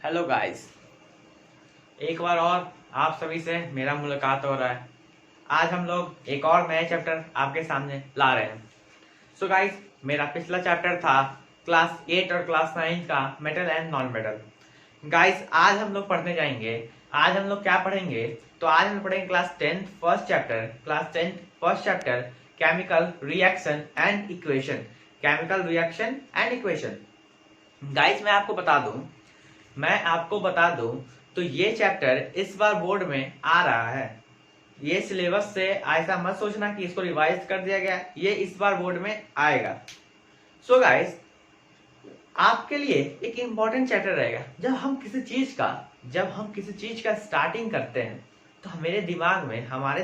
Hello guys, एक बार और आप सभी से मेरा मुलाकात हो रहा है। आज हम लोग एक और नया चैप्टर आपके सामने ला रहे हैं। सो गाइस, मेरा पिछला चैप्टर था क्लास 8 और क्लास 9 का metal and non metal. Guys, आज हम लोग पढ़ने जाएंगे। आज हम लोग क्या पढ़ेंगे? तो आज हम पढ़ेंगे class 10 first chapter chemical reaction and equation. Chemical reaction and equation. Guys, मैं आपको बता दूं तो ये चैप्टर इस बार बोर्ड में आ रहा है। ये सिलेबस से ऐसा मत सोचना कि इसको रिवाइज कर दिया गया, ये इस बार बोर्ड में आएगा। सो गाइस, आपके लिए एक इंपॉर्टेंट चैप्टर रहेगा। जब हम किसी चीज का स्टार्टिंग करते हैं तो हमारे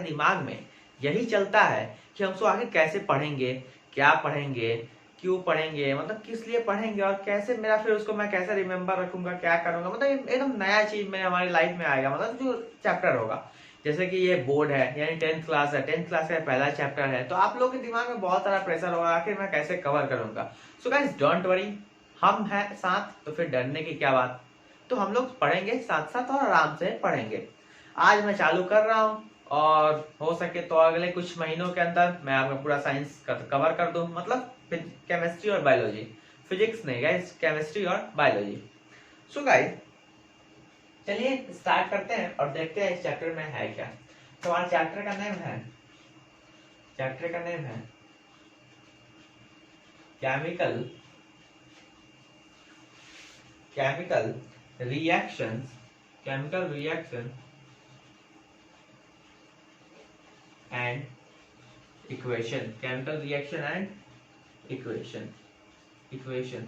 दिमाग में यही चलता है कि हम उसको आगे कैसे पढ़ेंगे, क्या पढ़ेंगे, क्यों पढ़ेंगे, मतलब किस लिए पढ़ेंगे और कैसे मैं कैसे रिमेम्बर रखूंगा, क्या करूंगा। मतलब एकदम नया चीज में हमारी लाइफ में आएगा, मतलब जो चैप्टर होगा। जैसे कि ये बोर्ड है, यानी 10th क्लास है, 10th क्लास का पहला चैप्टर है, तो आप लोगों के दिमाग में बहुत सारा प्रेशर होगा, आखिर मैं कैसे कवर करूंगा। सो गाइस, डोंट वरी, हम हैं साथ, तो फिर डरने की क्या बात। तो हम लोग पढ़ेंगे साथ साथ और आराम से पढ़ेंगे। आज मैं चालू कर रहा हूँ और हो सके तो अगले कुछ महीनों के अंदर मैं आपका पूरा साइंस कवर कर दूं, मतलब केमिस्ट्री और बायोलॉजी, फिजिक्स नहीं गाइस, केमिस्ट्री और बायोलॉजी। सो गाइस, चलिए स्टार्ट करते हैं और देखते हैं इस चैप्टर में है क्या। तो हमारे चैप्टर का नेम है chemical reaction and equation.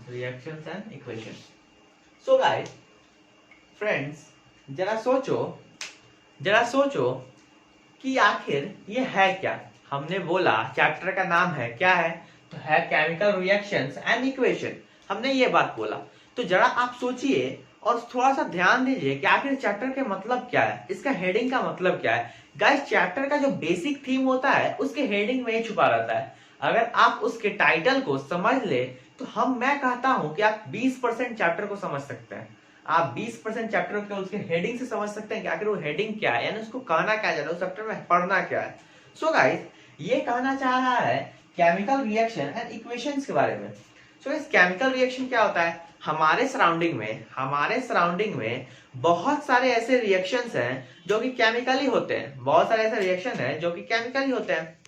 Reactions and equation. So guys friends, जरा सोचो कि आखिर ये है क्या। हमने बोला चैप्टर का नाम है, क्या है? तो है केमिकल रिएक्शंस एंड इक्वेशन। हमने ये बात बोला, तो जरा आप सोचिए और थोड़ा सा ध्यान दीजिए कि आखिर चैप्टर के मतलब क्या है, इसका हेडिंग का मतलब क्या है। गाइस, चैप्टर का जो बेसिक थीम होता है उसके हेडिंग में ही छुपा रहता है। अगर आप उसके टाइटल को समझ ले तो मैं कहता हूं कि आप 20% चैप्टर को समझ सकते हैं। आप 20% चैप्टर को उसके हेडिंग से समझ सकते हैं कि आखिर वो हेडिंग क्या है, यानी उसको कहना क्या चाह रहा है, उस चैप्टर में पढ़ना क्या है। सो गाइस, ये कहना चाह रहा है केमिकल रिएक्शन एंड इक्वेशंस के बारे में। सो गाइस, केमिकल रिएक्शन क्या होता है? हमारे सराउंडिंग में बहुत सारे ऐसे रिएक्शंस हैं जो कि केमिकली होते हैं। बहुत सारे ऐसे रिएक्शन हैं जो कि केमिकली होते हैं।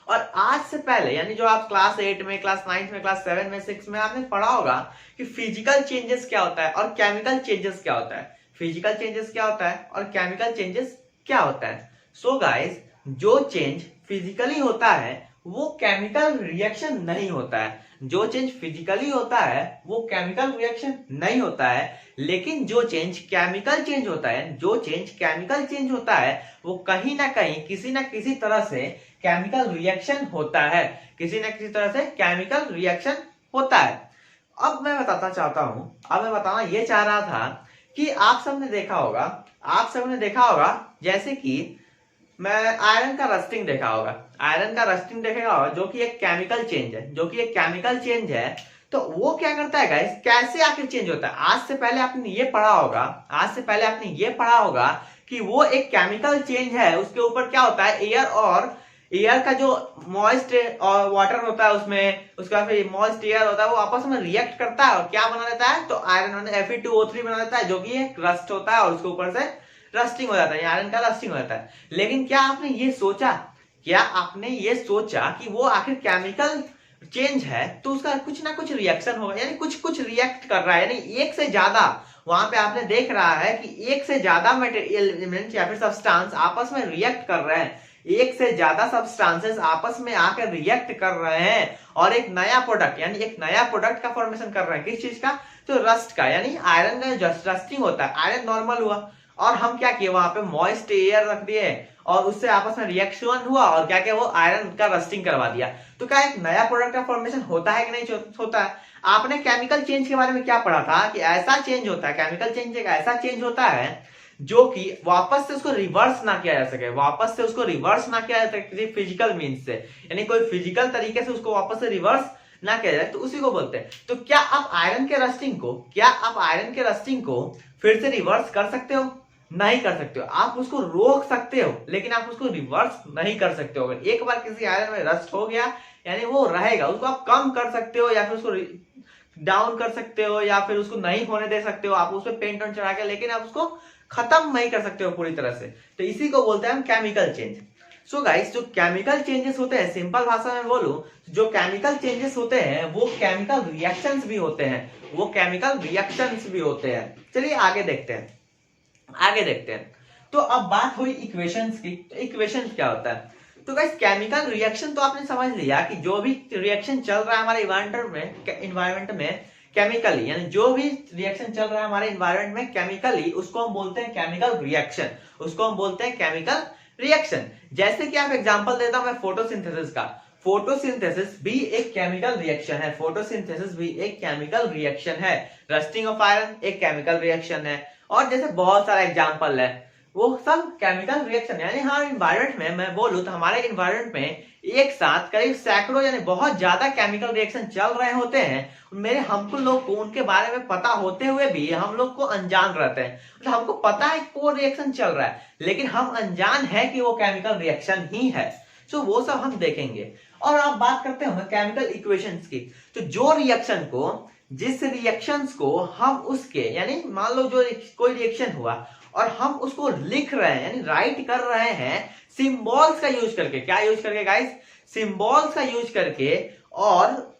और आज से पहले, यानी जो आप क्लास 8 में, क्लास 9 में, क्लास 7 में, 6 में आपने पढ़ा होगा कि फिजिकल चेंजेस क्या होता है और केमिकल चेंजेस क्या होता है। फिजिकल चेंजेस क्या होता है और केमिकल चेंजेस क्या होता है। सो गाइस, जो चेंज फिजिकली होता है वो केमिकल रिएक्शन नहीं होता है। जो चेंज फिजिकली होता है वो केमिकल रिएक्शन नहीं होता है। लेकिन जो चेंज केमिकल चेंज होता है वो कहीं ना कहीं, किसी ना किसी तरह से केमिकल रिएक्शन होता है। किसी न किसी तरह से केमिकल रिएक्शन होता है। अब मैं बताना ये चाह रहा था कि आप सबने देखा होगा जैसे कि मैं आयरन का रस्टिंग देखा होगा, जो कि एक केमिकल चेंज है। तो वो क्या करता है गाइस, कैसे आखिर चेंज होता है? आज से पहले आपने ये पढ़ा होगा कि वो एक केमिकल चेंज है। उसके ऊपर क्या होता है, एयर का जो मॉइस्ट और वाटर होता है उसमें, उसके बाद फिर मॉइस्ट एयर होता है, वो आपस में रिएक्ट करता है और क्या बना देता है, तो आयरन Fe2O3 बना देता है, जो कि एक रस्ट होता है और उसके ऊपर से रस्टिंग हो जाता है, आयरन का रस्टिंग हो जाता है। लेकिन क्या आपने ये सोचा कि वो आखिर केमिकल चेंज है तो उसका कुछ ना कुछ रिएक्शन होगा, यानी कुछ रिएक्ट कर रहा है, यानी एक से ज्यादा। वहां पे आपने देख रहा है कि एक से ज्यादा मटेरियल एलिमेंट या फिर सब्सटेंस आपस में रिएक्ट कर रहे हैं। एक से ज्यादा सब्सटेंसेस आपस में आकर रिएक्ट कर रहे हैं और एक नया प्रोडक्ट का फॉर्मेशन कर रहे हैं। किस चीज का? तो रस्ट का, यानी आयरन का जो रस्टिंग होता है। आयरन नॉर्मल हुआ और हम क्या किए, वहां पे मॉइस्ट एयर रख दिए और उससे आपस में रिएक्शन हुआ और क्या क्या, वो आयरन का रस्टिंग करवा दिया। तो क्या एक नया प्रोडक्ट का फॉर्मेशन होता है कि नहीं होता है? आपने केमिकल चेंज के बारे में क्या पढ़ा था कि ऐसा चेंज होता है, केमिकल चेंज एक ऐसा चेंज होता है जो कि वापस से उसको रिवर्स ना किया जा सके, किसी फिजिकल मींस से, यानी कोई फिजिकल तरीके से उसको वापस से रिवर्स ना किया जाए तो उसी को बोलते हैं। तो क्या आप आयरन के रस्टिंग को फिर से रिवर्स कर सकते हो? नहीं कर सकते हो। आप उसको रोक सकते हो लेकिन आप उसको रिवर्स नहीं कर सकते हो। अगर एक बार किसी आयरन में रस्ट हो गया यानी वो रहेगा, उसको आप कम कर सकते हो या फिर उसको डाउन कर सकते हो या फिर उसको नहीं होने दे सकते हो आप उस पर पेंट ऑन चढ़ा के, लेकिन आप उसको खत्म नहीं कर सकते हो पूरी तरह से। तो इसी को बोलते हैं हम केमिकल चेंज। सो गाइस, जो केमिकल चेंजेस होते हैं, सिंपल भाषा में बोलूं, जो केमिकल चेंजेस होते हैं वो केमिकल रिएक्शंस भी होते हैं, चलिए आगे देखते हैं। तो अब बात हुई इक्वेशंस की। तो इक्वेशंस क्या होता है? तो गाइस, केमिकल रिएक्शन तो आपने समझ लिया कि जो भी रिएक्शन चल रहा है हमारे इन्वायरमेंट में केमिकली, यानी जो भी रिएक्शन चल रहा है हमारे इन्वायरमेंट में केमिकली, उसको हम बोलते हैं केमिकल रिएक्शन। जैसे कि आप एग्जांपल देता हूं मैं फोटोसिंथेसिस का। फोटोसिंथेसिस भी एक केमिकल रिएक्शन है। रस्टिंग ऑफ आयरन एक केमिकल रिएक्शन है, और जैसे बहुत सारा एग्जांपल है, वो सब केमिकल रिएक्शन। यानी हमारे इन्वायरमेंट में मैं बोलूं तो हमारे इन्वायरमेंट में एक साथ करीब सैकड़ों यानी बहुत ज्यादा केमिकल रिएक्शन चल रहे होते हैं। हमको लोग को उनके बारे में पता होते हुए भी हम लोग को अनजान रहते हैं। मतलब हमको पता है कि वो रिएक्शन चल रहा है लेकिन हम अनजान है कि वो केमिकल रिएक्शन ही है। सो वो सब हम देखेंगे। और अब बात करते हैं केमिकल इक्वेशंस की। तो जिस रिएक्शंस को हम उसके, यानी मान लो जो कोई रिएक्शन हुआ और हम उसको लिख रहे हैं यानी राइट कर रहे हैं सिंबल्स का यूज करके। क्या यूज करके गाइस? सिंबल्स का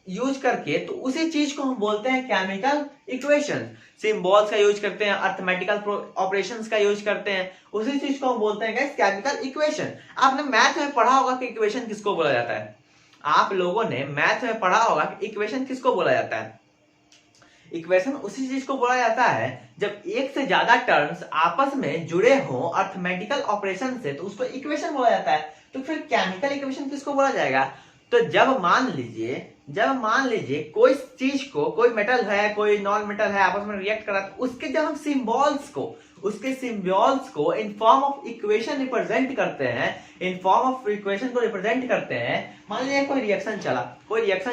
यूज करके तो उसी चीज को हम बोलते हैं केमिकल इक्वेशन। सिंबल्स का यूज करते हैं, अरिथमेटिकल ऑपरेशंस का यूज करते हैं, उसी चीज को हम बोलते हैं गाइस केमिकल इक्वेशन। आपने मैथ में पढ़ा होगा कि इक्वेशन किसको बोला जाता है। आप लोगों ने मैथ में पढ़ा होगा कि इक्वेशन किसको बोला जाता है। इक्वेशन उसी चीज को बोला जाता है जब एक से ज्यादा टर्म्स आपस में जुड़े हो अरिथमेटिकल ऑपरेशन से, तो उसको इक्वेशन बोला जाता है। तो फिर केमिकल इक्वेशन किसको बोला जाएगा? तो जब मान लीजिए कोई चीज को, कोई मेटल है कोई नॉन मेटल है, आपस में रिएक्ट कर रहा है, तो उसके जब हम सिंबल्स को in form of equation represent करते हैं, मान लीजिए कोई रिएक्शन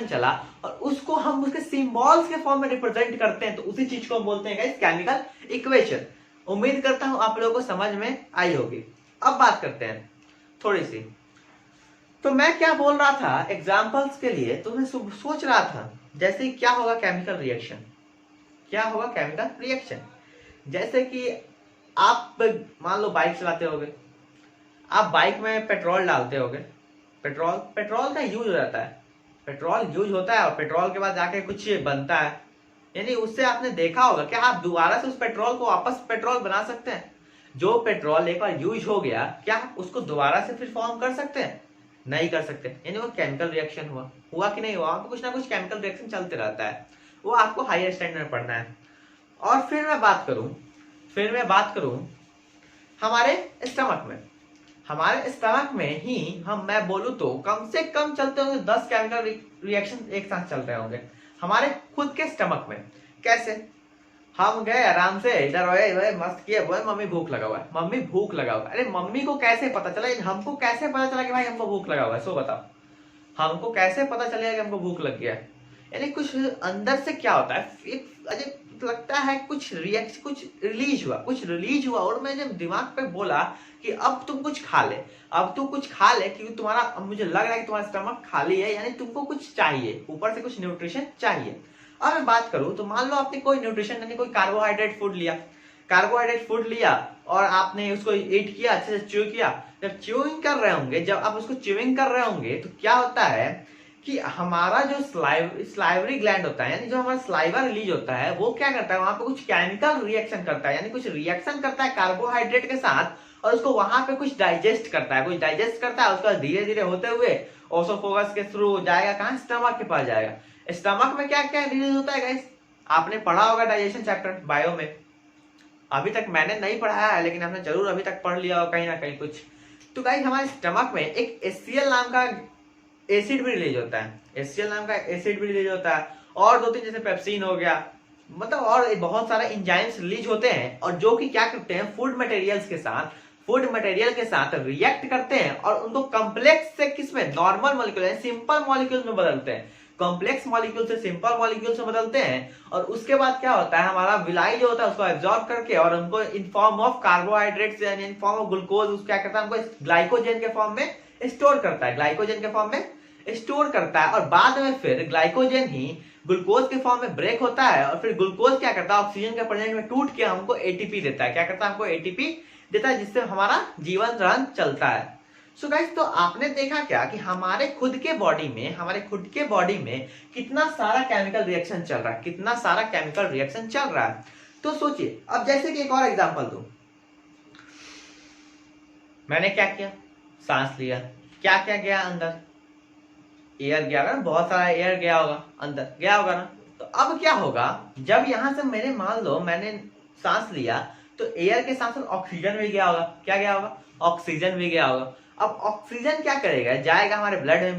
चला और उसको हम उसके सिंबल्स के फॉर्म में रिप्रेजेंट करते हैं, तो उसी चीज को हम बोलते हैं गाइस केमिकल इक्वेशन। उम्मीद करता हूं आप लोगों को समझ में आई होगी। अब बात करते हैं थोड़ी सी। तो मैं क्या बोल रहा था एग्जाम्पल्स के लिए, तो मैं सोच रहा था जैसे क्या होगा केमिकल रिएक्शन। जैसे कि आप मान लो बाइक चलाते होगे, आप बाइक में पेट्रोल डालते होगे, पेट्रोल का यूज हो जाता है, पेट्रोल यूज होता है और पेट्रोल के बाद जाके कुछ बनता है, यानी उससे आपने देखा होगा क्या आप दोबारा से उस पेट्रोल को वापस पेट्रोल बना सकते हैं? जो पेट्रोल एक बार यूज हो गया क्या उसको दोबारा से फिर फॉर्म कर सकते हैं? नहीं कर सकते। यानी वो केमिकल रिएक्शन हुआ कि नहीं हुआ? कुछ ना कुछ केमिकल रिएक्शन चलते रहता है, वो आपको हायर स्टैंडर्ड में पढ़ना है। और फिर मैं बात करूं हमारे स्टमक में ही मैं बोलूं तो कम से कम चलते होंगे 10 केमिकल रिएक्शन एक साथ चल रहे होंगे हमारे खुद के स्टमक में। कैसे? हम गए आराम से इधर मस्त किए, बोले मम्मी भूख लगा हुआ है। अरे मम्मी को कैसे पता चला? हमको कैसे पता चला कि भाई हमको भूख लगा हुआ है? सो बताओ, हमको कैसे पता चलेगा कि हमको भूख लग गया? यानी कुछ अंदर से क्या होता है, एक लगता है कुछ रिलीज हुआ और मैं जब दिमाग पे बोला कि अब तुम कुछ खा ले क्योंकि तुम्हारा, मुझे लग रहा है कि तुम्हारा स्टमक खाली है, यानी तुमको कुछ चाहिए, ऊपर से कुछ न्यूट्रिशन चाहिए। अब मैं बात करूं तो मान लो आपने कोई न्यूट्रिशन यानी कोई कार्बोहाइड्रेट फूड लिया और आपने उसको ईट किया, अच्छे से च्यू किया। जब च्यूइंग कर रहे होंगे तो क्या होता है कि हमारा जो स्लाइवरी ग्लैंड होता है, यानी जो हमारा स्लाइवा रिलीज होता है, वो क्या करता है, वहां पे कुछ केमिकल रिएक्शन करता है, यानी कुछ रिएक्शन करता है कार्बोहाइड्रेट के साथ, और उसको वहां पे कुछ डाइजेस्ट करता है, उसका धीरे धीरे होते हुए ओसोफेगस के थ्रू जाएगा कहां? स्टमक के पास जाएगा। स्टमक में क्या क्या रिलीज होता है गाइस? आपने पढ़ा होगा डाइजेशन चैप्टर बायो में। अभी तक मैंने नहीं पढ़ाया है लेकिन आपने जरूर अभी तक पढ़ लिया होगा कहीं ना कहीं कुछ। तो गाइस हमारे स्टमक में एक HCl नाम का एसिड भी रिलीज होता है, और 2-3 जैसे पेप्सिन हो गया, मतलब और बहुत सारे एंजाइम्स रिलीज होते हैं, और जो कि क्या करते हैं फूड मटेरियल के साथ रिएक्ट करते हैं और उनको कॉम्प्लेक्स से किसमें? नॉर्मल मॉलिक्यूल यानी सिंपल मॉलिक्यूल में बदलते हैं। कॉम्प्लेक्स मॉलिक्यूल से सिंपल मॉलिक्यूल से बदलते हैं और उसके बाद क्या होता है, हमारा विलाई जो होता है उसको एब्जॉर्ब करके और उनको इन फॉर्म ऑफ कार्बोहाइड्रेट्स यानी इन फॉर्म ऑफ ग्लूकोज क्या करता है, हमको ग्लाइकोजन के फॉर्म में स्टोर करता है, ग्लाइकोजन के फॉर्म में स्टोर करता है और बाद में फिर ग्लाइकोजन ही ग्लूकोज के फॉर्म में ब्रेक होता है और फिर ग्लूकोज क्या करता है, ऑक्सीजन के प्रेजेंस में टूट के हमको एटीपी देता है। क्या करता है, हमको एटीपी देता है, जिससे हमारा जीवन रन चलता है। सो गाइस, तो आपने देखा क्या कि हमारे खुद के बॉडी में कितना सारा केमिकल रिएक्शन चल रहा है, कितना सारा केमिकल रिएक्शन चल रहा है। तो सोचिए, अब जैसे कि एक और एग्जांपल दूं, मैंने क्या किया, सांस लिया, क्या क्या गया अंदर, एयर गया ना, बहुत सारा एयर गया होगा, अंदर गया होगा ना। तो अब क्या होगा, जब यहां से मैंने मान लो मैंने सांस लिया तो एयर के साथ साथ ऑक्सीजन भी गया होगा, क्या गया होगा, ऑक्सीजन भी गया होगा। अब ऑक्सीजन क्या करेगा, जाएगा हमारे ब्लड में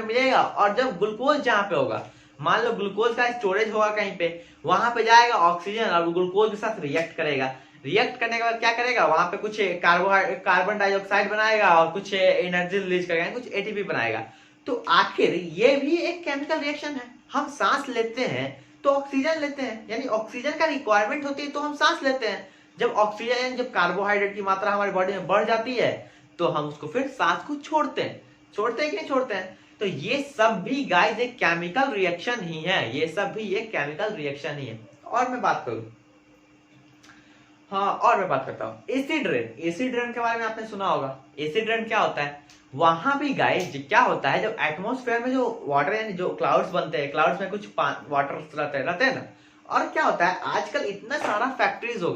मिलेगा और जब ग्लूकोज जहां पे होगा, मान लो ग्लूकोज का स्टोरेज होगा कहीं पे, वहां पे जाएगा ऑक्सीजन और ग्लूकोज के साथ रिएक्ट करेगा। रिएक्ट करने के बाद क्या करेगा, वहां पे कुछ कार्बन डाइऑक्साइड बनाएगा और कुछ एनर्जी रिलीज करेगा, कुछ एटीपी बनाएगा। तो आखिर ये भी एक केमिकल रिएक्शन है। हम सांस लेते हैं तो ऑक्सीजन लेते हैं, यानी ऑक्सीजन का रिक्वायरमेंट होती है तो हम सांस लेते हैं। जब कार्बोहाइड्रेट की मात्रा हमारी बॉडी में बढ़ जाती है तो हम उसको फिर सांस को छोड़ते हैं कि नहीं छोड़ते हैं। तो ये सब भी गाइस एक केमिकल रिएक्शन ही है, ये सब भी एक केमिकल रिएक्शन ही है। और मैं बात करता हूँ एसिड रेन के बारे में आपने सुना होगा। एसिड रेन क्या होता है, वहां भी गाइस क्या होता है, जब एटमॉस्फेयर में जो वाटर यानी जो क्लाउड्स बनते हैं, क्लाउड्स में कुछ वाटर रहते हैं ना, और क्या होता है आजकल इतना सारा फैक्ट्रीज हो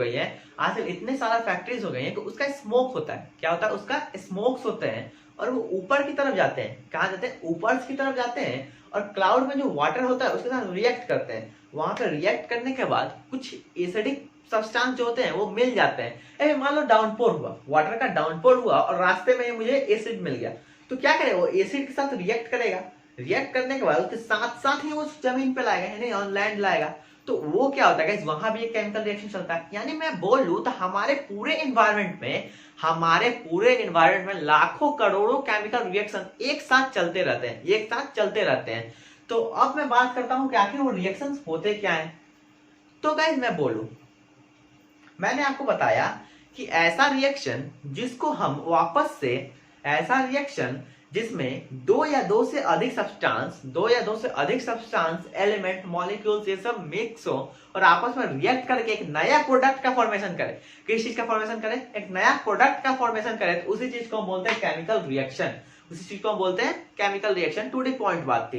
गई है कि उसका स्मोक होता है। क्या होता है, उसका स्मोक्स होते हैं और वो ऊपर की तरफ जाते हैं। कहाँ जाते हैं, ऊपर की तरफ जाते हैं और क्लाउड में जो वाटर होता है उसके साथ रिएक्ट करते हैं। वहां पर रिएक्ट करने के बाद कुछ एसिडिक सब्सटेंस जो होते हैं वो मिल जाते हैं। मान लो डाउनपोर हुआ, वाटर का डाउनपोर हुआ और रास्ते में मुझे एसिड मिल गया, तो क्या करेगा, वो एसिड के साथ रिएक्ट करेगा। रिएक्ट करने के बाद उसके साथ साथ ही वो जमीन पे लाएगा, यानी ऑन लैंड लाएगा। तो वो क्या होता है गाइस, वहां भी एक केमिकल रिएक्शन चलता है। यानी मैं बोल लूं तो हमारे पूरे एनवायरनमेंट में लाखों करोड़ों केमिकल रिएक्शन एक साथ चलते रहते हैं। तो अब मैं बात करता हूं कि आखिर वो रिएक्शंस होते क्या हैं। तो गाइस मैं बोलूं, मैंने आपको बताया कि ऐसा रिएक्शन जिसमें दो या दो से अधिक सब्सटेंस एलिमेंट मॉलिक्यूल्स ये सब मिक्स हो और आपस में रिएक्ट करके एक नया प्रोडक्ट का फॉर्मेशन करे। किस चीज का फॉर्मेशन करे, एक नया प्रोडक्ट का फॉर्मेशन करे, तो उसी चीज को बोलते हैं chemical reaction. To the point बात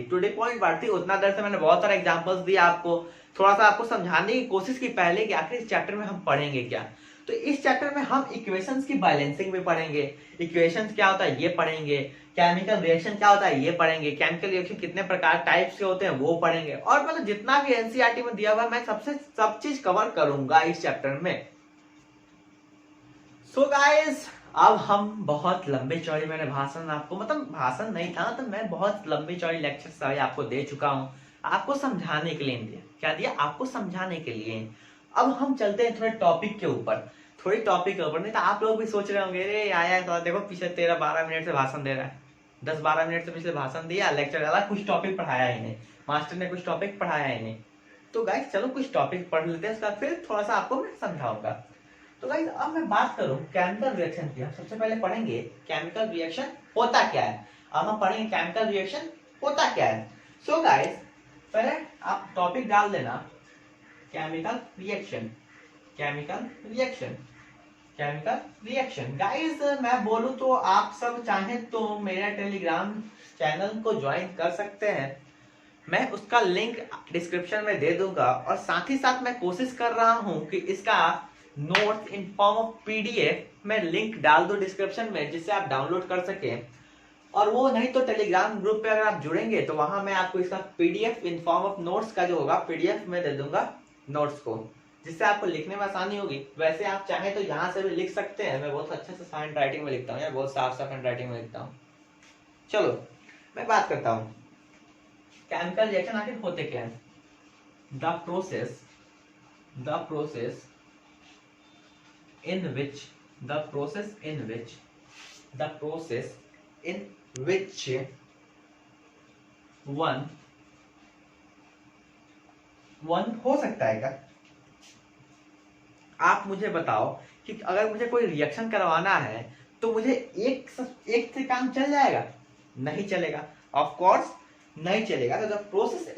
थी। उतना देर से मैंने बहुत सारे एग्जांपल्स दिए आपको, थोड़ा सा आपको समझाने की कोशिश की पहले कि आखिर इस चैप्टर में हम पढ़ेंगे क्या। तो इस चैप्टर में हम इक्वेशंस की बैलेंसिंग भी पढ़ेंगे, इक्वेशंस क्या होता है ये पढ़ेंगे, केमिकल रिएक्शन क्या होता है ये पढ़ेंगे, केमिकल रिएक्शन कितने प्रकार टाइप्स के होते हैं वो पढ़ेंगे, और मतलब जितना भी एनसीईआरटी में दिया हुआ है मैं सब चीज कवर करूंगा इस चैप्टर में। सो गाइस, अब हम बहुत लंबे चौड़े मैंने भाषण नहीं था, तो मैं बहुत लंबी चौड़ी लेक्चर सारे आपको दे चुका हूँ, आपको समझाने के लिए दिया। क्या दिया, आपको समझाने के लिए। अब हम चलते हैं थोड़े टॉपिक के ऊपर, नहीं तो आप लोग भी सोच रहे होंगे अरे आया तो देखो पीछे 13-12 मिनट से भाषण दे रहा है, 10-12 मिनट से पिछले भाषण दिया, लेक्चर डाला, कुछ टॉपिक पढ़ाया ही नहीं, मास्टर ने कुछ टॉपिक पढ़ाया ही नहीं। तो गाइस चलो कुछ टॉपिक पढ़ लेते हैं, उसका फिर थोड़ा सा आपको मैं समझाऊंगा। तो गाइस अब मैं बात करूं केमिकल रिएक्शन की, हम सबसे पहले पढ़ेंगे केमिकल रिएक्शन होता क्या है। अब हम पढ़ेंगे केमिकल रिएक्शन होता क्या है। सो गाइस पहले आप टॉपिक डाल देना केमिकल रिएक्शन। गाइस मैं बोलूं तो आप सब चाहें तो मेरा टेलीग्राम चैनल को ज्वाइन कर सकते हैं, मैं उसका लिंक डिस्क्रिप्शन में दे दूंगा, और साथ ही साथ मैं कोशिश कर रहा हूं कि इसका notes in form of PDF में लिंक डाल दो डिस्क्रिप्शन में, जिससे आप डाउनलोड कर सके। और वो नहीं तो टेलीग्राम ग्रुप पे अगर आप जुड़ेंगे तो वहां मैं आपको इसका PDF in form of notes का जो होगा पीडीएफ में दे दूंगा नोट्स को, जिससे आपको लिखने में आसानी होगी। वैसे आप चाहें तो यहाँ से भी लिख सकते हैं, मैं बहुत अच्छे से हैंड राइटिंग में लिखता हूँ, या बहुत साफ हैंड राइटिंग में लिखता हूँ। चलो मैं बात करता हूँ केमिकल रिएक्शन आखिर होते क्या है। The process in which one one हो सकता है क्या? आप मुझे बताओ कि अगर मुझे कोई रिएक्शन करवाना है तो मुझे एक से काम चल जाएगा? नहीं चलेगा, ऑफ कोर्स नहीं चलेगा। तो the process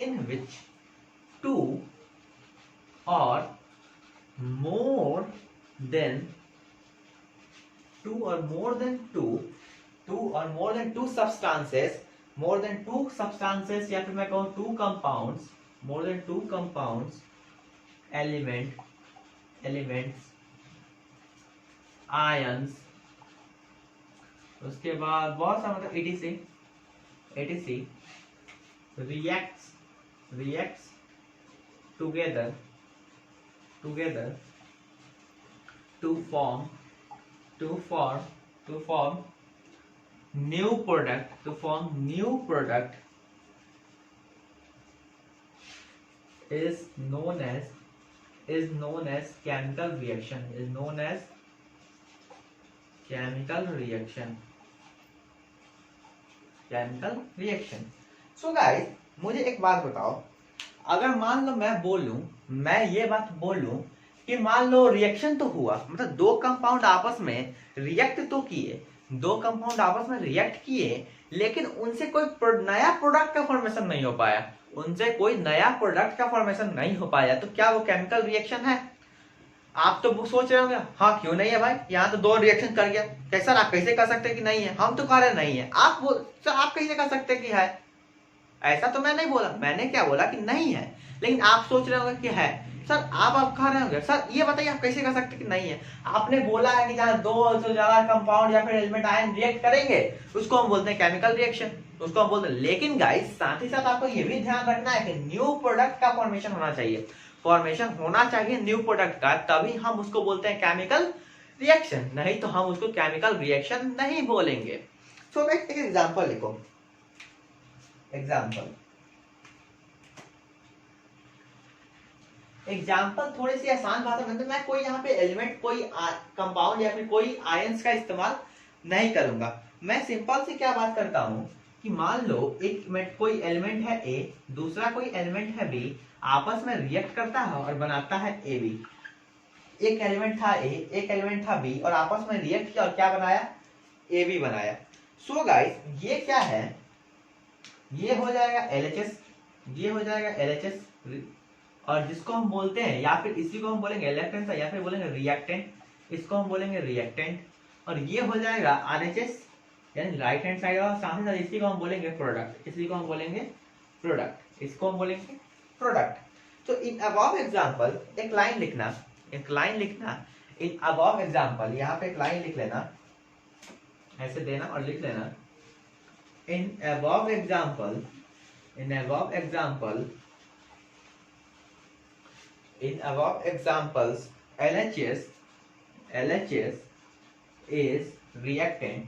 in which two और मोर देन टू substances या फिर मैं कहूँ टू कंपाउंड्स एलिमेंट्स आयंस, उसके बाद बहुत सा मतलब etc reacts together to form new product is known as chemical reaction. So guys, मुझे एक बात बताओ, अगर मान लो मैं ये बात बोलूं कि मान लो रिएक्शन तो हुआ, मतलब दो कंपाउंड आपस में रिएक्ट किए, लेकिन उनसे कोई नया प्रोडक्ट का फॉर्मेशन नहीं हो पाया, तो क्या वो केमिकल रिएक्शन है? आप तो सोच रहे होंगे हाँ क्यों नहीं है भाई, यहाँ तो दो रिएक्शन कर गया, कैसा आप कैसे कर सकते हैं कि नहीं है? हम तो कह रहे नहीं है, आप कैसे कर सकते हैं कि है? ऐसा तो मैं नहीं बोला, मैंने क्या बोला कि नहीं है, लेकिन आप सोच रहे होंगे कि है। सर आप कह रहे होंगे सर ये बताइए आप कैसे कर सकते कि नहीं है? आपने बोला है कि जहाँ दो से ज्यादा कंपाउंड या फिर एलिमेंट आयन रिएक्ट करेंगे उसको हम बोलते हैं केमिकल रिएक्शन, उसको हम बोलते हैं। लेकिन गाइस साथ ही साथ आपको ये भी ध्यान रखना है कि न्यू प्रोडक्ट का फॉर्मेशन होना चाहिए न्यू प्रोडक्ट का, तभी हम उसको बोलते हैं केमिकल रिएक्शन, नहीं तो हम उसको केमिकल रिएक्शन नहीं बोलेंगे। सो एक एग्जांपल लिखो, एग्जाम्पल थोड़ी सी आसान भाषा में, तो मैं कोई यहाँ पे एलिमेंट कोई कंपाउंड या फिर कोई आयंस का इस्तेमाल नहीं करूंगा। मैं सिंपल से क्या बात करता हूँ कि मान लो कोई एलिमेंट है ए, दूसरा कोई एलिमेंट है बी, आपस में रिएक्ट करता है और बनाता है ए बी। एक एलिमेंट था ए, एक एलिमेंट था बी, और आपस में रिएक्ट किया और क्या बनाया? ए बी बनाया। सो गाइस ये क्या है? ये हो जाएगा LHS, और जिसको हम बोलते हैं या फिर इसी को हम बोलेंगे इलेक्ट्रेंस या फिर बोलेंगे रिएक्टेंट, इसको हम बोलेंगे रिएक्टेंट, और ये हो जाएगा RHS यानी राइट हैंड साइड, और साथ ही साथ इसी को हम बोलेंगे प्रोडक्ट, इसको हम बोलेंगे प्रोडक्ट। तो इन अबव एग्जांपल एक लाइन लिखना, इन अबव एग्जांपल, यहाँ पे एक लाइन लिख लेना, ऐसे देना और लिख लेना, in above examples LHS is reactant,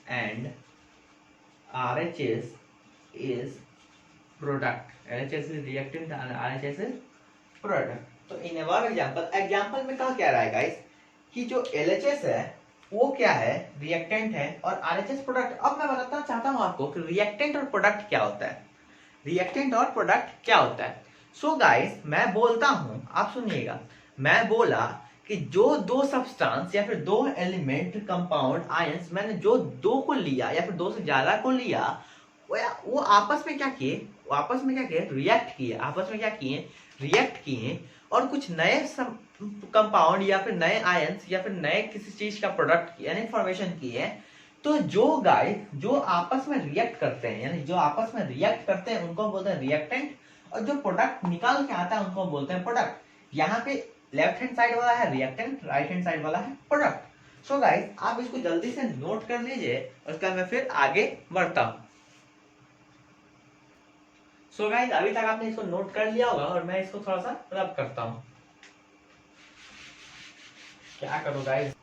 and RHS is product, तो इन above एग्जांपल में कहा क्या रहा है गाइस कि जो LHS है वो क्या है? रिएक्टेंट है, और RHS प्रोडक्ट। अब मैं बताना चाहता हूं आपको कि रिएक्टेंट और प्रोडक्ट क्या होता है। सो गाइस मैं बोलता हूं, आप सुनिएगा, मैं बोला कि जो दो सब्सटेंस या फिर दो एलिमेंट कंपाउंड आयंस, मैंने जो दो को लिया या फिर दो से ज्यादा को लिया, वो आपस में क्या किए? रिएक्ट किए और कुछ नए कंपाउंड या फिर नए आयंस या फिर नए किसी चीज का प्रोडक्ट यानी फॉर्मेशन किए। तो जो आपस में रिएक्ट करते हैं उनको हम बोलते हैं रिएक्टेंट, और जो प्रोडक्ट निकाल के आता है उनको हम बोलते हैं प्रोडक्ट। यहाँ पे लेफ्ट हैंड साइड वाला है रिएक्टेंट, राइट हैंड साइड वाला है प्रोडक्ट। सो गाइस आप इसको जल्दी से नोट कर लीजिए, उसका मैं फिर आगे बढ़ता हूँ। सो गाइस अभी तक आपने इसको नोट कर लिया होगा, और मैं इसको थोड़ा सा रब करता हूँ। क्या करूँ गाइस?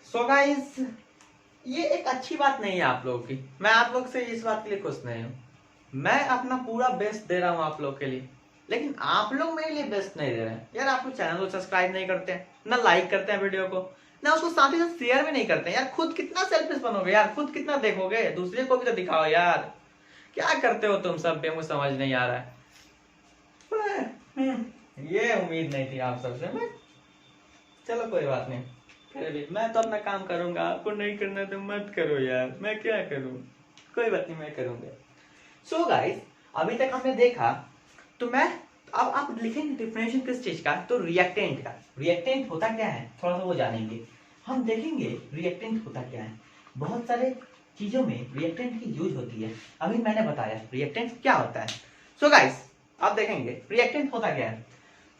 सो गाइस ये एक अच्छी बात नहीं है आप लोगों की, मैं आप लोग से इस बात के लिए खुश नहीं हूँ। मैं अपना पूरा बेस्ट दे रहा हूँ आप लोग के लिए, लेकिन आप लोग मेरे लिए बेस्ट नहीं दे रहे हैं यार। आप लोग चैनल को सब्सक्राइब नहीं करते हैं, ना लाइक करते हैं वीडियो को, ना उसको साथ ही साथ शेयर भी नहीं करते यार। खुद कितना सेल्फिश बनोगे यार, खुद कितना देखोगे, दूसरे को भी तो दिखाओ यार। क्या करते हो तुम सब पे, मुझे समझ नहीं आ रहा है। ये उम्मीद नहीं थी आप सबसे। मैं चलो कोई बात नहीं, फिर भी मैं तो अपना काम करूंगा, आपको नहीं करना तो मत करो यार, मैं क्या करूं, कोई बात नहीं मैं करूंगा। सो गाइस, अभी तक हमने देखा, तो मैं अब आप लिखेंगे डिफरेंशिएशन किस चीज का, तो रिएक्टेंट का। रिएक्टेंट होता क्या है थोड़ा सा वो जानेंगे, हम देखेंगे रिएक्टेंट होता क्या है। बहुत सारे चीजों में रिएक्टेंट की यूज होती है, अभी मैंने बताया रिएक्टेंट क्या होता है। सो गाइस, आप देखेंगे रिएक्टेंट होता क्या है।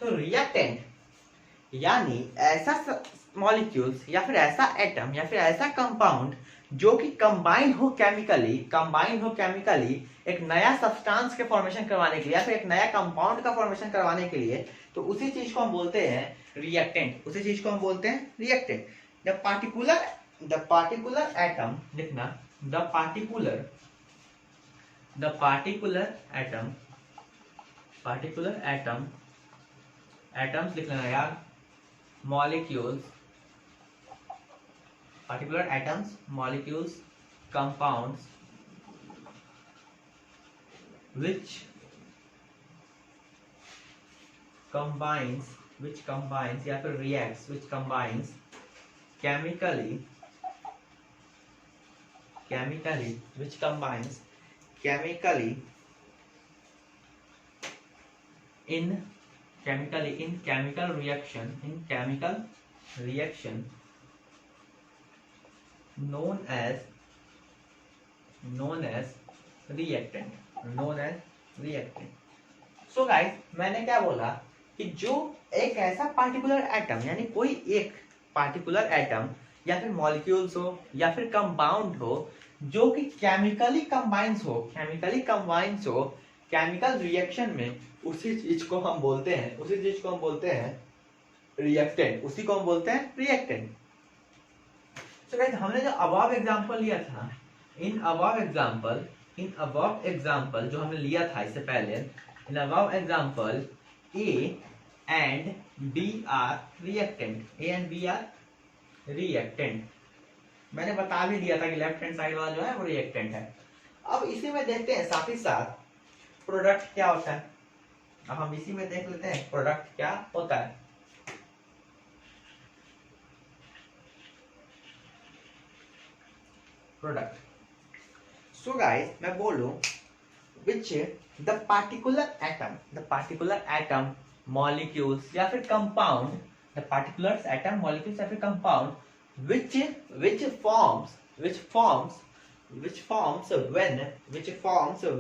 तो रिएक्टेंट यानी ऐसा मॉलिक्यूल्स या फिर ऐसा एटम या फिर ऐसा कंपाउंड जो कि कंबाइंड हो केमिकली एक नया सब्सटेंस के फॉर्मेशन करवाने के लिए या फिर एक नया कंपाउंड का फॉर्मेशन करवाने के लिए, तो उसी चीज को हम बोलते हैं रिएक्टेंट। उसी चीज को हम बोलते हैं रिएक्टेंट। द पार्टिकुलर एटम लिखना, द पार्टिकुलर एटम एटम्स लिख लेना यार, molecules, particular atoms, molecules, compounds which combines या फिर reacts, which combines chemically in chemical reaction known as reactant। So guys, मैंने क्या बोला कि जो एक ऐसा पार्टिकुलर एटम यानी कोई एक पार्टिकुलर एटम या फिर मॉलिक्यूल्स हो या फिर कंपाउंड हो जो कि केमिकली कंबाइंस हो केमिकल रिएक्शन में, उसी चीज को हम बोलते हैं रिएक्टेंट। उसी को हम बोलते हैं रिएक्टेंट। तो गाइस, हमने जो अबव एग्जांपल लिया था, इन अबव एग्जांपल जो हमने लिया था इससे पहले, in above example A and B are reactant. मैंने बता भी दिया था कि लेफ्ट हैंड साइड वाला जो है वो रिएक्टेंट है। अब इसी में देखते हैं साथ ही साथ प्रोडक्ट क्या होता है। अब हम इसी में देख लेते हैं प्रोडक्ट क्या होता है। प्रोडक्ट, सो गाइस, मैं बोलूं which the particular atom molecules या फिर compound, the particular atom molecules या फिर compound which forms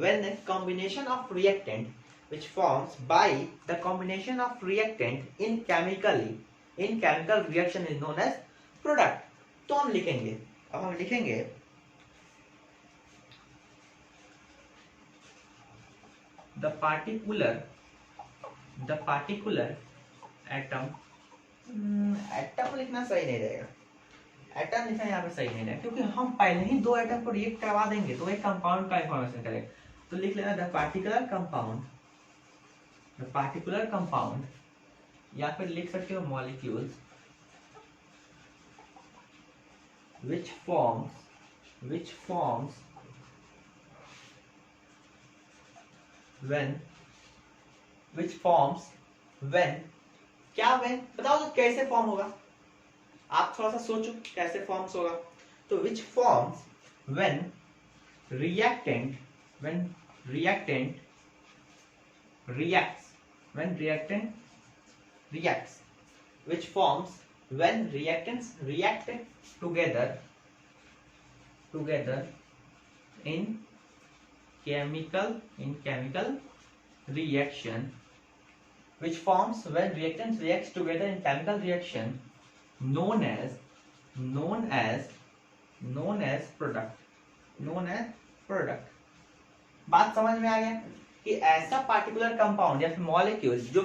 when combination of reactant, which forms by the combination of reactant in chemical reaction is known as product। तो हम लिखेंगे, अब हम लिखेंगे the particular atom, एटम लिखना सही नहीं रहेगा, एटम लिखना यहाँ पे सही नहीं रहेगा क्योंकि हम पहले ही दो एटम को रिएक्ट करवा देंगे तो एक कंपाउंड का इंफॉर्मेशन करेगा। तो लिख लेना द पार्टिकुलर कंपाउंड या फिर लिख सकते हो मॉलिक्यूल्स which forms when क्या when बताओ तो कैसे फॉर्म होगा, आप थोड़ा सा सोचो कैसे फॉर्म्स होगा। तो which forms when reactant reacts, which forms when reactants react together in chemical reaction, which forms when reactants reacts together in chemical reaction known as product। बात समझ में आ गया कि ऐसा पार्टिकुलर कंपाउंड या फिर मॉलिक्यूल जो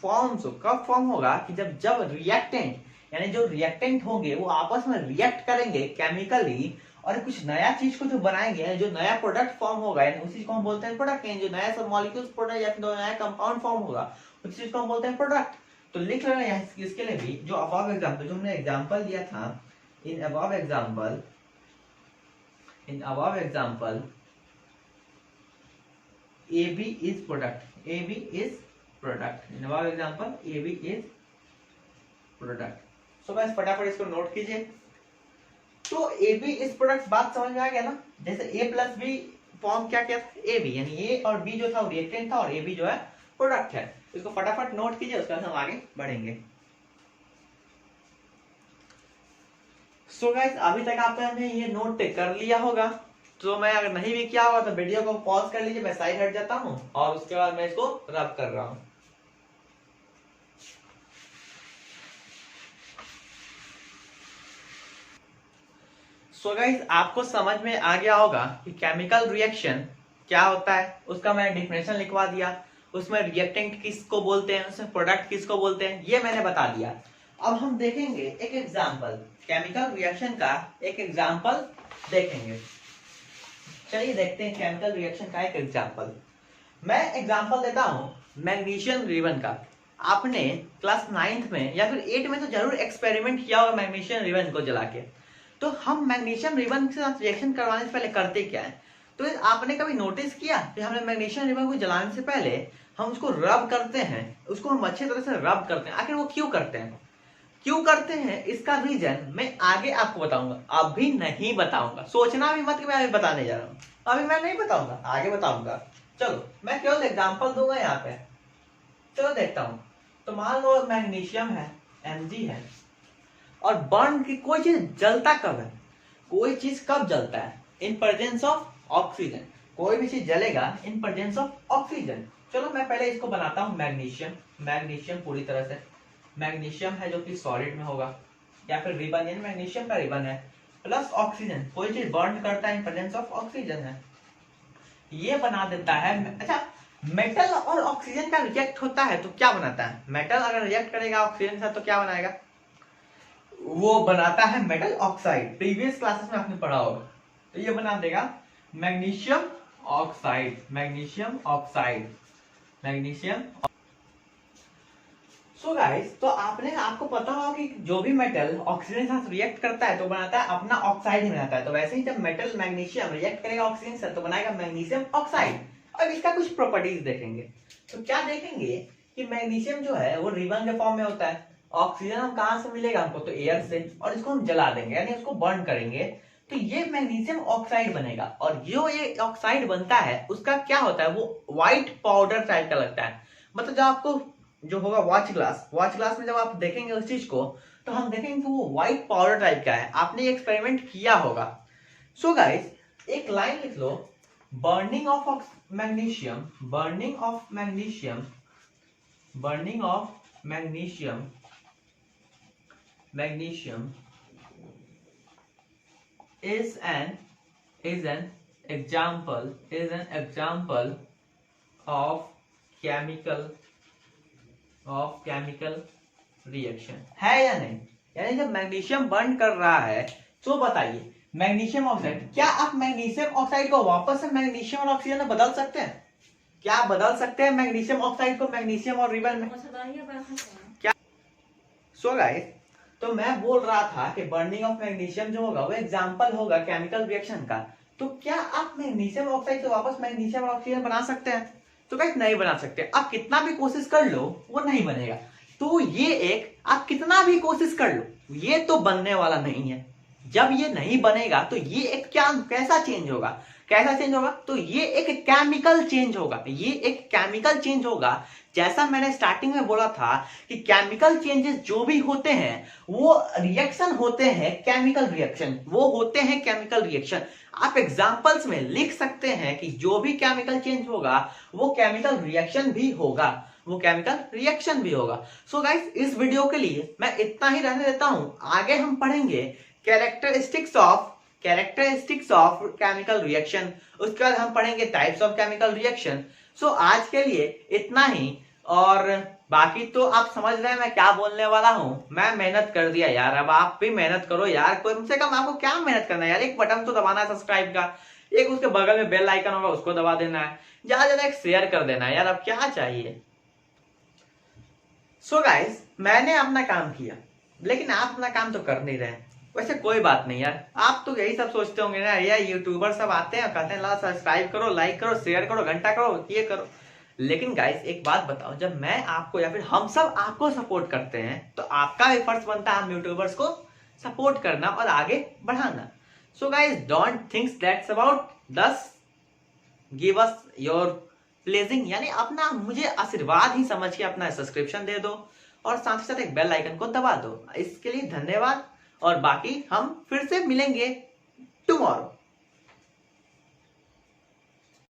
फॉर्म्स हो, कब फॉर्म होगा कि जब रिएक्टेंट यानी जो रिएक्टेंट होंगे वो आपस में रिएक्ट करेंगे केमिकली और कुछ नया चीज को जो बनाएंगे, जो नया प्रोडक्ट फॉर्म होगा, यानी उसी को हम बोलते हैं प्रोडक्ट। जो नया सब मॉलिक्यूल्स प्रोडक्ट या फिर नया कंपाउंड फॉर्म होगा उसी चीज को हम बोलते हैं प्रोडक्ट। तो लिख लेना यहाँ इसके लिए भी, जो अबव एग्जाम्पल जो हमने एग्जाम्पल दिया था, in above example AB is product, AB is product, in above example AB is product। So guys फटाफट इसको नोट कीजिए। तो AB is product बात समझ में आ गया ना, जैसे A प्लस B फॉर्म क्या क्या था, AB, यानी A और B जो था वो रिएक्टेंट था और AB जो है प्रोडक्ट है। इसको फटाफट नोट कीजिए, उसके बाद हम आगे बढ़ेंगे। सो गाइस अभी तक आपने ये नोट कर लिया होगा, तो मैं अगर नहीं भी किया होगा तो वीडियो को पॉज कर लीजिए, मैं साइड हट जाता हूं और उसके बाद मैं इसको रब कर रहा हूं। सो गाइस आपको समझ में आ गया होगा कि केमिकल रिएक्शन क्या होता है, उसका मैंने डिफिनेशन लिखवा दिया, उसमें रिएक्टेंट किसको बोलते हैं, उसमें प्रोडक्ट किसको बोलते हैं, ये मैंने बता दिया। अब हम देखेंगे एक एग्जाम्पल, केमिकल रिएक्शन का एक एग्जाम्पल देखेंगे। चलिए देखते हैं केमिकल रिएक्शन का एक एग्जाम्पल। मैं एग्जाम्पल देता हूं मैग्नीशियम रिबन का। आपने क्लास 9th में या फिर 8 में तो जरूर एक्सपेरिमेंट किया होगा मैग्नीशियम रिबन को जला के। तो हम मैग्नीशियम रिबन के साथ रिएक्शन करवाने से पहले करते क्या है, तो आपने कभी नोटिस किया कि हमने मैग्नीशियम रिबन को जलाने से पहले हम उसको रब करते हैं, उसको हम अच्छे तरह से रब करते हैं। आखिर वो क्यों करते हैं, क्यों करते हैं, इसका रीजन मैं आगे आपको बताऊंगा, अभी नहीं बताऊंगा। सोचना भी मत कि मैं अभी बताने जा रहा हूं, अभी मैं नहीं बताऊंगा, आगे बताऊंगा। चलो मैं केवल एग्जांपल दूंगा यहाँ पे। चलो देखता हूं। तो मान लो मैग्नीशियम है, Mg है, और बर्न की कोई चीज जलता कब है, कोई चीज कब जलता है, इन प्रेजेंस ऑफ ऑक्सीजन। कोई भी चीज जलेगा इन प्रेजेंस ऑफ ऑक्सीजन। चलो मैं पहले इसको बनाता हूं मैग्नीशियम पूरी तरह से। मैग्नीशियम है जो कि सॉलिड में होगा, या फिर रिबन, यानी मैग्नीशियम का रिबन है, प्लस ऑक्सीजन, कोई चीज बर्न करता है इन प्रेजेंस ऑफ ऑक्सीजन है, ये बना देता है। अच्छा, मेटल और ऑक्सीजन का रिएक्ट होता है तो क्या बनाता है, मेटल अगर रिएक्ट करेगा ऑक्सीजन के साथ तो क्या बनाएगा, वो बनाता है मेटल ऑक्साइड। प्रीवियस क्लासेस में आपने पढ़ा होगा, तो ये बना देगा मैग्नीशियम ऑक्साइड, सो गाइस, तो आपको पता होगा कि जो भी मेटल ऑक्सीजन के साथ रिएक्ट करता है तो बनाता है अपना ऑक्साइड ही बनाता है। तो वैसे ही जब मेटल मैग्नीशियम रिएक्ट करेगा ऑक्सीजन से तो बनाएगा मैग्नीशियम ऑक्साइड। अब इसका कुछ प्रॉपर्टीज देखेंगे। तो क्या देखेंगे कि मैग्नीशियम जो है वो रिबन के फॉर्म में होता है। ऑक्सीजन हम कहां से मिलेगा हमको, तो एयर से, और इसको हम जला देंगे यानी उसको बर्न करेंगे तो ये मैग्नीशियम ऑक्साइड बनेगा। और जो ये ऑक्साइड बनता है उसका क्या होता है, वो व्हाइट पाउडर टाइप का लगता है। मतलब जब आपको जो होगा वॉच ग्लास में जब आप देखेंगे उस चीज को तो हम देखेंगे कि वो व्हाइट पाउडर टाइप का है। आपने ये एक्सपेरिमेंट किया होगा। सो गाइस एक लाइन लिख लो, burning of magnesium is an example of chemical reaction, है या नहीं। यानी जब मैग्नीशियम बर्न कर रहा है तो बताइए मैग्नीशियम ऑक्साइड, क्या आप मैग्नीशियम ऑक्साइड को वापस से मैग्नीशियम और ऑक्सीजन में बदल सकते हैं, क्या आप बदल सकते हैं मैग्नीशियम ऑक्साइड को मैग्नीशियम और रिबन में, क्या। सो गाइस, तो मैं बोल रहा था कि बर्निंग ऑफ मैग्नीशियम जो होगा वो एग्जांपल होगा केमिकल रिएक्शन का। तो क्या आप मैग्नीशियम ऑक्साइड से वापस मैग्नीशियम और ऑक्सीजन बना सकते हैं, तो गाइस नहीं बना सकते। आप कितना भी कोशिश कर लो वो नहीं बनेगा। तो ये एक, आप कितना भी कोशिश कर लो ये तो बनने वाला नहीं है। जब ये नहीं बनेगा तो ये एक कैसा चेंज होगा, तो ये एक केमिकल चेंज होगा। जैसा मैंने स्टार्टिंग में बोला था कि केमिकल चेंजेस जो भी होते हैं वो रिएक्शन होते हैं केमिकल रिएक्शन, आप एग्जांपल्स में लिख सकते हैं कि जो भी केमिकल चेंज होगा वो केमिकल रिएक्शन भी होगा। सो गाइस इस वीडियो के लिए मैं इतना ही रहने देता हूं। आगे हम पढ़ेंगे कैरेक्टरिस्टिक्स ऑफ केमिकल रिएक्शन, उसके बाद हम पढ़ेंगे टाइप्स ऑफ केमिकल रिएक्शन। सो आज के लिए इतना ही, और बाकी तो आप समझ रहे हैं मैं क्या बोलने वाला हूं। मैं मेहनत कर दिया यार, अब आप भी मेहनत करो यार, कम से कम आपको क्या मेहनत करना है यार, एक बटन तो दबाना है सब्सक्राइब का, एक उसके बगल में बेल आइकन होगा उसको दबा देना है, ज्यादा एक शेयर कर देना है यार, अब क्या चाहिए। सो गाइस, मैंने अपना काम किया, लेकिन आप अपना काम तो कर नहीं रहे। वैसे कोई बात नहीं यार, आप तो यही सब सोचते होंगे ना यार, यूट्यूबर सब आते हैं कहते हैं ला सब्सक्राइब करो, लाइक करो, शेयर करो, घंटा करो, ये करो। लेकिन गाइस एक बात बताओ, जब मैं आपको या फिर हम सब आपको सपोर्ट करते हैं तो आपका भी फर्ज बनता है हम यूट्यूबर्स को सपोर्ट करना और आगे बढ़ाना। So guys don't think that's about दस गिव अस योर प्लेजिंग, यानी अपना मुझे आशीर्वाद ही समझ के अपना सब्सक्रिप्शन दे दो और साथ ही साथ एक बेल आइकन को दबा दो। इसके लिए धन्यवाद और बाकी हम फिर से मिलेंगे टुमारो।